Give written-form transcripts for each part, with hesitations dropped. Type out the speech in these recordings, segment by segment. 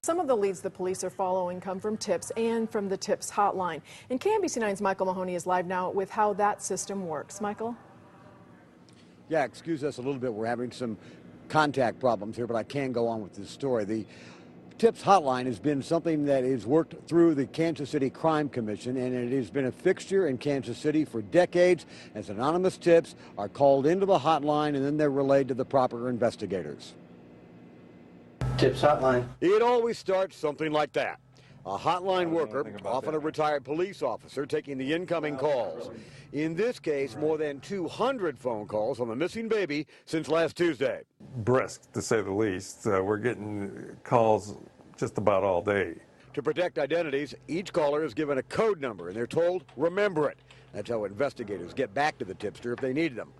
Some of the leads the police are following come from tips and from the tips hotline. And KMBC 9's Michael Mahoney is live now with how that system works. Michael? Yeah, excuse us a little bit. We're having some contact problems here, but I can go on with this story. The tips hotline has been something that is worked through the Kansas City Crime Commission, and it has been a fixture in Kansas City for decades as anonymous tips are called into the hotline and then they're relayed to the proper investigators. Tips hotline. It always starts something like that. A hotline worker, often a retired police officer, taking the incoming calls. In this case, more than 200 phone calls on the missing baby since last Tuesday. Brisk, to say the least. We're getting calls just about all day. To protect identities, each caller is given a code number, and they're told, remember it. That's how investigators get back to the tipster if they need them.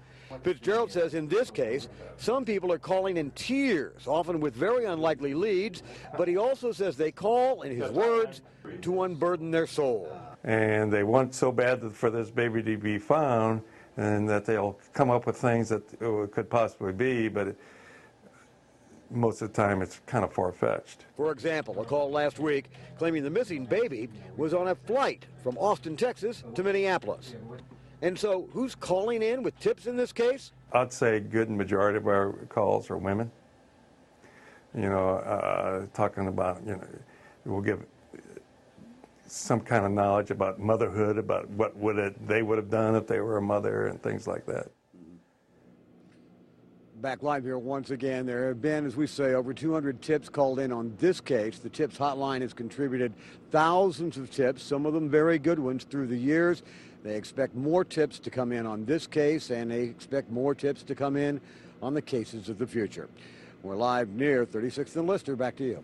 Fitzgerald says in this case, some people are calling in tears, often with very unlikely leads, but he also says they call, in his words, to unburden their soul. And they want so bad for this baby to be found, and that they'll come up with things that it could possibly be, but most of the time it's kind of far-fetched. For example, a call last week claiming the missing baby was on a flight from Austin, Texas to Minneapolis. And so, who's calling in with tips in this case? I'd say a good majority of our calls are women. You know, talking about, you know, we'll give some kind of knowledge about motherhood, about what they would have done if they were a mother and things like that. Back live here once again. There have been, as we say, over 200 tips called in on this case. The tips hotline has contributed thousands of tips, some of them very good ones through the years. They expect more tips to come in on this case, and they expect more tips to come in on the cases of the future. We're live near 36th and Lister. Back to you.